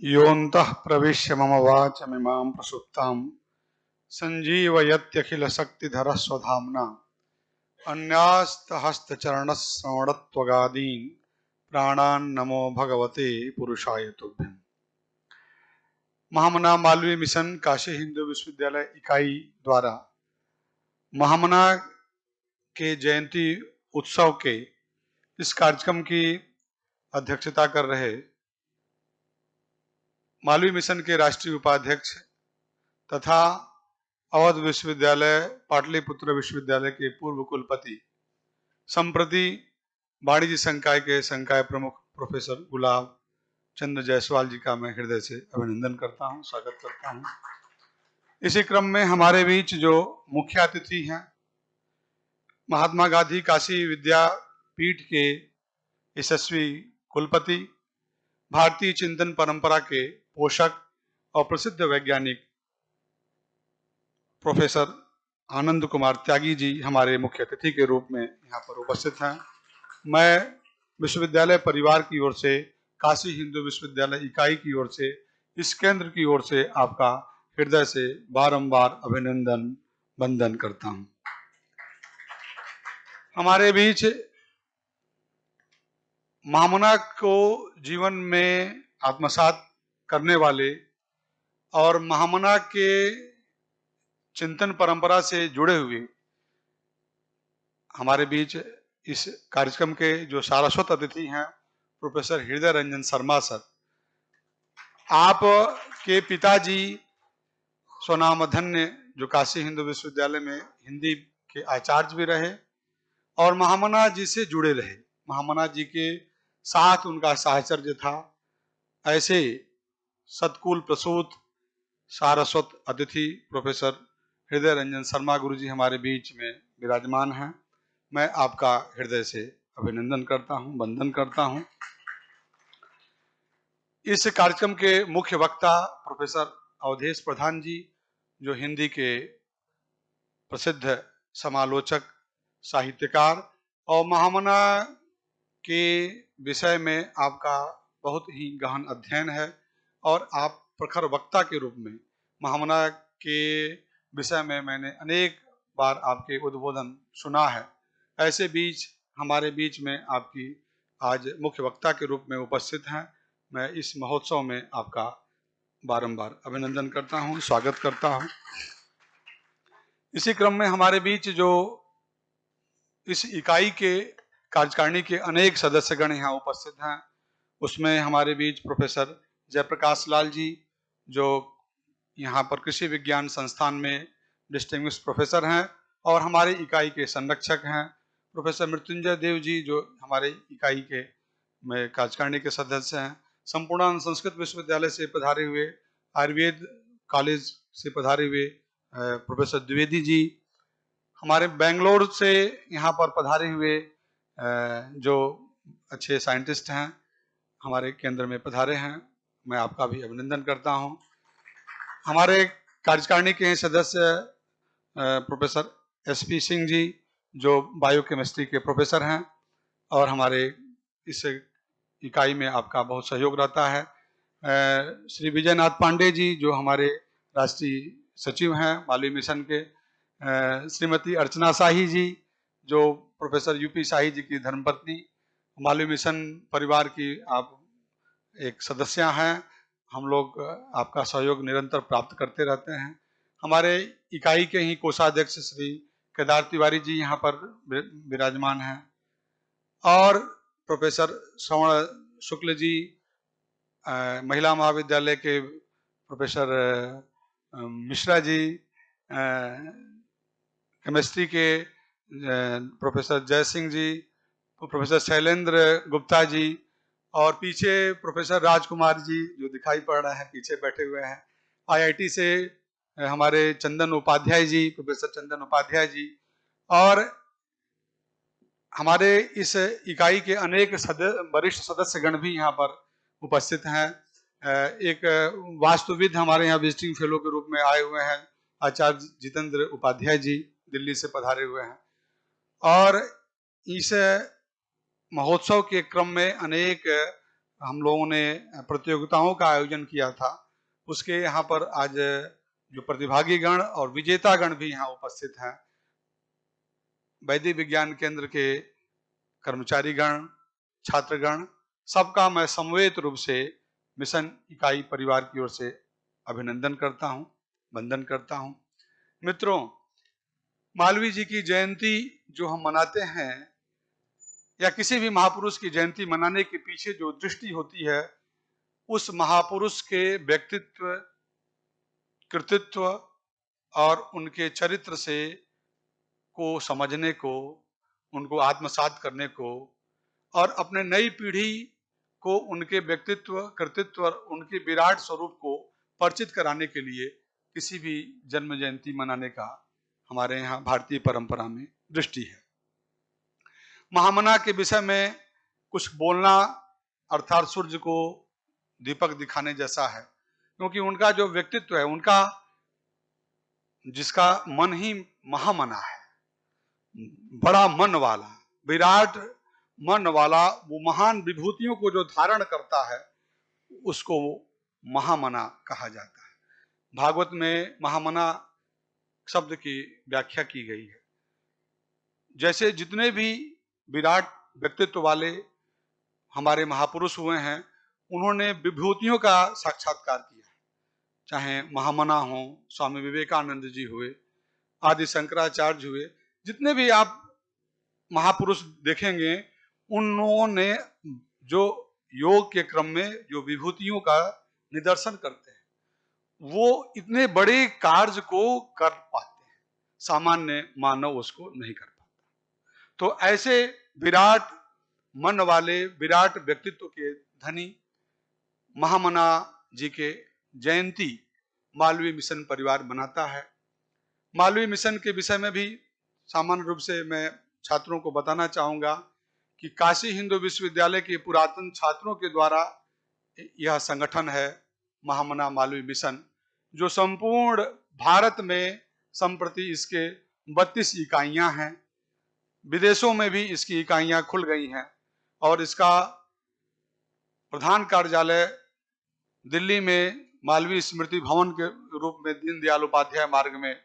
योऽन्तः प्रविश्य मम वाचमिमां प्रसुप्तां सञ्जीवयत्यखिलशक्तिधरः स्वधाम्ना अन्यास्तहस्तचरणश्रवणत्वगादीन् प्राणान् नमो भगवते पुरुषाय तुभ्यम्। महामना मालवीय मिशन काशी हिंदू विश्वविद्यालय इकाई द्वारा महामना के जयंती उत्सव के इस कार्यक्रम की अध्यक्षता कर रहे मालवीय मिशन के राष्ट्रीय उपाध्यक्ष तथा अवध विश्वविद्यालय पाटलिपुत्र विश्वविद्यालय के पूर्व कुलपति संप्रति वाणिज्य संकाय के संकाय प्रमुख प्रोफेसर गुलाब चंद्र जायसवाल जी का मैं हृदय से अभिनंदन करता हूं, स्वागत करता हूं। इसी क्रम में हमारे बीच जो मुख्य अतिथि हैं महात्मा गांधी काशी विद्यापीठ के यशस्वी कुलपति, भारतीय चिंतन परंपरा के पोषक और प्रसिद्ध वैज्ञानिक प्रोफेसर आनंद कुमार त्यागी जी हमारे मुख्य अतिथि के रूप में यहाँ पर उपस्थित हैं। मैं विश्वविद्यालय परिवार की ओर से, काशी हिंदू विश्वविद्यालय इकाई की ओर से, इस केंद्र की ओर से आपका हृदय से बारंबार अभिनंदन वंदन करता हूँ। हमारे बीच महामना को जीवन में आत्मसात करने वाले और महामना के चिंतन परंपरा से जुड़े हुए हमारे बीच इस कार्यक्रम के जो सारस्वत अतिथि हैं प्रोफेसर हृदय रंजन शर्मा सर। आप के पिताजी स्वनामधन्य जो काशी हिंदू विश्वविद्यालय में हिंदी के आचार्य भी रहे और महामना जी से जुड़े रहे, महामना जी के साथ उनका साहचर्य था। ऐसे सतकुल प्रसूत सारस्वत अतिथि प्रोफेसर हृदय रंजन शर्मा गुरु जी हमारे बीच में विराजमान हैं। मैं आपका हृदय से अभिनंदन करता हूं, वंदन करता हूं। इस कार्यक्रम के मुख्य वक्ता प्रोफेसर अवधेश प्रधान जी जो हिंदी के प्रसिद्ध समालोचक, साहित्यकार और महामना के विषय में आपका बहुत ही गहन अध्ययन है और आप प्रखर वक्ता के रूप में महामना के विषय में मैंने अनेक बार आपके उद्बोधन सुना है। ऐसे बीच हमारे बीच में आपकी आज मुख्य वक्ता के रूप में उपस्थित हैं। मैं इस महोत्सव में आपका बारंबार अभिनंदन करता हूं, स्वागत करता हूं। इसी क्रम में हमारे बीच जो इस इकाई के कार्यकारिणी के अनेक सदस्यगण यहाँ उपस्थित हैं, उसमें हमारे बीच प्रोफेसर जयप्रकाश लाल जी जो यहाँ पर कृषि विज्ञान संस्थान में डिस्टिंग्विश्ड प्रोफेसर हैं और हमारी इकाई के संरक्षक हैं। प्रोफेसर मृत्युंजय देव जी जो हमारे इकाई के में कार्यकारिणी के सदस्य हैं। संपूर्णानंद संस्कृत विश्वविद्यालय से पधारे हुए, आयुर्वेद कॉलेज से पधारे हुए प्रोफेसर द्विवेदी जी, हमारे बेंगलोर से यहाँ पर पधारे हुए जो अच्छे साइंटिस्ट हैं हमारे केंद्र में पधारे हैं, मैं आपका भी अभिनंदन करता हूँ। हमारे कार्यकारिणी के सदस्य प्रोफेसर एसपी सिंह जी जो बायोकेमिस्ट्री के प्रोफेसर हैं और हमारे इस इकाई में आपका बहुत सहयोग रहता है। श्री विजयनाथ पांडे जी जो हमारे राष्ट्रीय सचिव हैं मालवीय मिशन के, श्रीमती अर्चना शाही जी जो प्रोफेसर यूपी शाही जी की धर्मपत्नी, मालवीय मिशन परिवार की आप एक सदस्य हैं। हम लोग आपका सहयोग निरंतर प्राप्त करते रहते हैं। हमारे इकाई के ही कोषाध्यक्ष श्री केदार तिवारी जी यहाँ पर विराजमान हैं और प्रोफेसर श्रवण शुक्ल जी महिला महाविद्यालय के प्रोफेसर मिश्रा जी, केमिस्ट्री के प्रोफेसर जय सिंह जी, प्रोफेसर शैलेंद्र गुप्ता जी और पीछे प्रोफेसर राजकुमार जी जो दिखाई पड़ रहे हैं पीछे बैठे हुए हैं। आईआईटी से हमारे चंदन उपाध्याय जी, प्रोफेसर चंदन उपाध्याय जी और हमारे इस इकाई के अनेक वरिष्ठ सदस्यगण भी यहाँ पर उपस्थित हैं। एक वास्तुविद हमारे यहाँ विजिटिंग फेलो के रूप में आए हुए हैं, आचार्य जितेंद्र उपाध्याय जी दिल्ली से पधारे हुए हैं। और इस महोत्सव के क्रम में अनेक हम लोगों ने प्रतियोगिताओं का आयोजन किया था, उसके यहाँ पर आज जो प्रतिभागी गण और विजेता गण भी यहाँ उपस्थित हैं। वैदिक विज्ञान केंद्र के कर्मचारी गण, छात्रगण, सबका मैं समवेत रूप से मिशन इकाई परिवार की ओर से अभिनंदन करता हूँ, वंदन करता हूँ। मित्रों, मालवीय जी की जयंती जो हम मनाते हैं या किसी भी महापुरुष की जयंती मनाने के पीछे जो दृष्टि होती है, उस महापुरुष के व्यक्तित्व, कृतित्व और उनके चरित्र से को समझने को, उनको आत्मसात करने को और अपने नई पीढ़ी को उनके व्यक्तित्व, कृतित्व और उनके विराट स्वरूप को परिचित कराने के लिए किसी भी जन्म जयंती मनाने का हमारे यहाँ भारतीय परंपरा में दृष्टि है। महामना के विषय में कुछ बोलना अर्थात सूर्य को दीपक दिखाने जैसा है, क्योंकि उनका जो व्यक्तित्व है, उनका जिसका मन ही महामना है, बड़ा मन वाला, विराट मन वाला, वो महान विभूतियों को जो धारण करता है उसको महामना कहा जाता है। भागवत में महामना शब्द की व्याख्या की गई है। जैसे जितने भी विराट व्यक्तित्व वाले हमारे महापुरुष हुए हैं, उन्होंने विभूतियों का साक्षात्कार किया, चाहे महामना हो, स्वामी विवेकानंद जी हुए, आदि शंकराचार्य हुए, जितने भी आप महापुरुष देखेंगे, उन्होंने जो योग के क्रम में जो विभूतियों का निदर्शन करते हैं, वो इतने बड़े कार्य को कर पाते हैं, सामान्य मानव उसको नहीं कर पाता। तो ऐसे विराट मन वाले, विराट व्यक्तित्व के धनी महामना जी के जयंती मालवीय मिशन परिवार मनाता है। मालवीय मिशन के विषय में भी सामान्य रूप से मैं छात्रों को बताना चाहूंगा कि काशी हिंदू विश्वविद्यालय के पुरातन छात्रों के द्वारा यह संगठन है महामना मालवीय मिशन, जो संपूर्ण भारत में संप्रति इसके 32 इकाइयां हैं। विदेशों में भी इसकी इकाइयां खुल गई हैं और इसका प्रधान कार्यालय दिल्ली में मालवीय स्मृति भवन के रूप में दीनदयाल उपाध्याय मार्ग में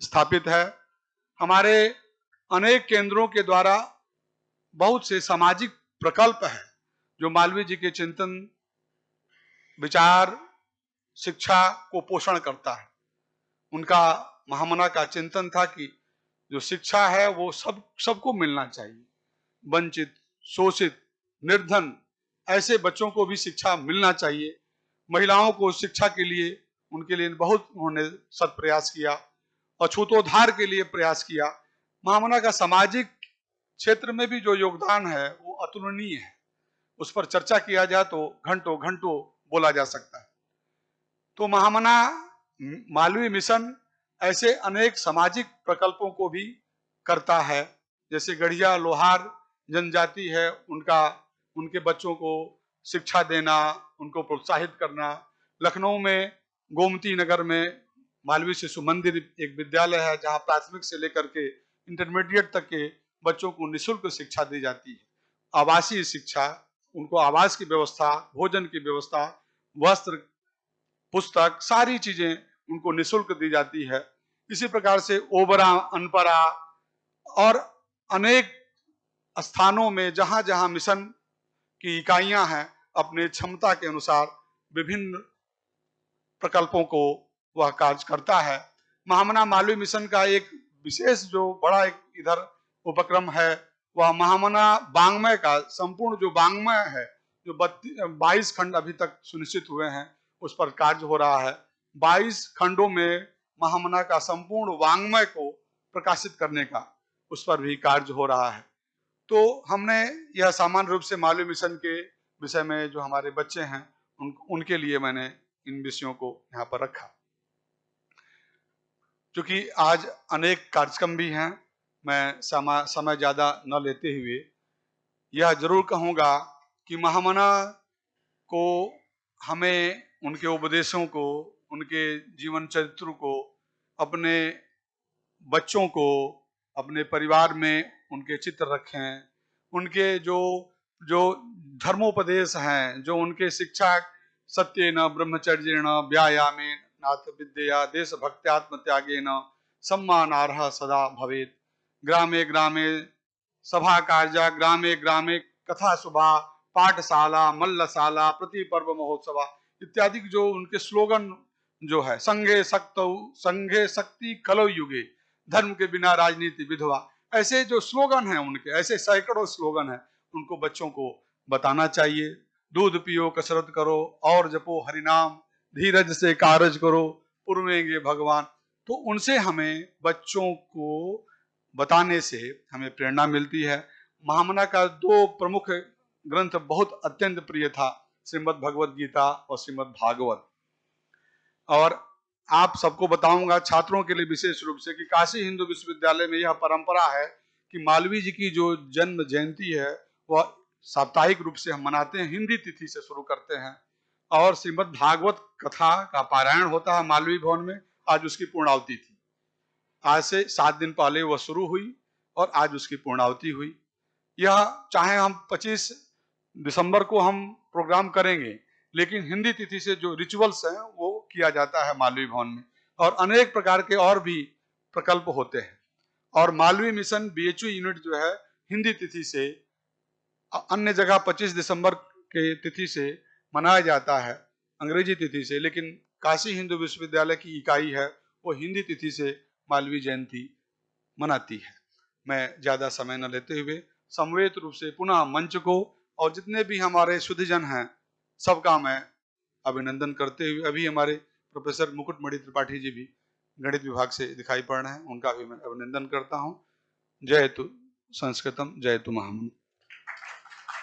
स्थापित है। हमारे अनेक केंद्रों के द्वारा बहुत से सामाजिक प्रकल्प है जो मालवीय जी के चिंतन, विचार, शिक्षा को पोषण करता है। उनका महामना का चिंतन था कि जो शिक्षा है वो सबको मिलना चाहिए, वंचित, शोषित, निर्धन ऐसे बच्चों को भी शिक्षा मिलना चाहिए। महिलाओं को शिक्षा के लिए, उनके लिए बहुत उन्होंने सत प्रयास किया, अछूतोद्धार के लिए प्रयास किया। महामना का सामाजिक क्षेत्र में भी जो योगदान है वो अतुलनीय है, उस पर चर्चा किया जाए तो घंटों घंटों बोला जा सकता है। तो महामना मालवीय मिशन ऐसे अनेक सामाजिक प्रकल्पों को भी करता है, जैसे गढ़िया लोहार जनजाति है, उनके बच्चों को शिक्षा देना, उनको प्रोत्साहित करना। लखनऊ में गोमती नगर में मालवीय शिशु मंदिर एक विद्यालय है जहां प्राथमिक से लेकर के इंटरमीडिएट तक के बच्चों को निःशुल्क शिक्षा दी जाती है। आवासीय शिक्षा, उनको आवास की व्यवस्था, भोजन की व्यवस्था, वस्त्र, पुस्तक, सारी चीजें उनको निःशुल्क दी जाती है। इसी प्रकार से ओबरा, अनपरा और अनेक स्थानों में जहां जहां मिशन की इकाइयां हैं, अपने क्षमता के अनुसार विभिन्न प्रकल्पों को वह कार्य करता है। महामना मालवीय मिशन का एक विशेष जो बड़ा एक इधर उपक्रम है, वह महामना वाङ्मय का संपूर्ण जो वाङ्मय है, जो 22 खंड अभी तक सुनिश्चित हुए हैं, उस पर कार्य हो रहा है। 22 खंडों में महामना का संपूर्ण वाङ्मय को प्रकाशित करने का उस पर भी कार्य हो रहा है। तो हमने यह सामान्य रूप से मालवीय मिशन के विषय में जो हमारे बच्चे हैं उनके लिए मैंने इन विषयों को यहाँ पर रखा। क्योंकि आज अनेक कार्यक्रम भी हैं, मैं समय ज्यादा न लेते हुए यह जरूर कहूँगा कि महामना को हमें उनके उपदेशों को, उनके जीवन चरित्र को, अपने बच्चों को, अपने परिवार में उनके चित्र रखें, उनके जो जो धर्मोपदेश हैं, जो उनके शिक्षा, सत्येन ब्रह्मचर्येण व्यायामेन नाथ विद्यया देशभक्त्यात्म त्यागेन सम्मानार्ह सदा भवेत्। ग्रामे ग्रामे सभा कार्या, ग्रामे ग्रामे कथा सुभा, पाठशाला मल्लशाला प्रति पर्व महोत्सवा इत्यादि जो उनके स्लोगन जो है, संघे शक्ति कलौ युगे, धर्म के बिना राजनीति विधवा, ऐसे जो स्लोगन हैं उनके, ऐसे सैकड़ों स्लोगन हैं, उनको बच्चों को बताना चाहिए। दूध पियो कसरत करो और जपो हरिनाम, धीरज से कारज करो पुरवेंगे भगवान। तो उनसे हमें बच्चों को बताने से हमें प्रेरणा मिलती है। महामना का दो प्रमुख ग्रंथ बहुत अत्यंत प्रिय था, श्रीमद् भगवद गीता और श्रीमद् भागवत। और आप सबको बताऊंगा, छात्रों के लिए विशेष रूप से, कि काशी हिंदू विश्वविद्यालय में यह परंपरा है कि मालवीय जी की जो जन्म जयंती है वह साप्ताहिक रूप से हम मनाते हैं, हिंदी तिथि से शुरू करते हैं। और श्रीमद् भागवत कथा का पारायण होता है मालवीय भवन में। आज उसकी पूर्णावती थी, आज से 7 दिन पहले वह शुरू हुई और आज उसकी पूर्णावती हुई। यह चाहे हम 25 दिसंबर को हम प्रोग्राम करेंगे, लेकिन हिंदी तिथि से जो रिचुअल्स हैं वो किया जाता है मालवीय भवन में। और अनेक प्रकार के और भी प्रकल्प होते हैं। और मालवीय मिशन बीएचयू यूनिट जो है हिंदी तिथि से, अन्य जगह 25 दिसंबर के तिथि से मनाया जाता है, अंग्रेजी तिथि से, लेकिन काशी हिंदू विश्वविद्यालय की इकाई है वो हिंदी तिथि से मालवीय जयंती मनाती है। मैं ज्यादा समय न लेते हुए समवेत रूप से पुनः मंच को और जितने भी हमारे शुद्धजन हैं सबका मैं अभिनंदन करते हुए, अभी हमारे प्रोफेसर मुकुटमणि त्रिपाठी जी भी गणित विभाग से दिखाई पड़ रहे हैं, उनका भी मैं अभिनंदन करता हूँ। जय तु संस्कृतम, जय तु महामना।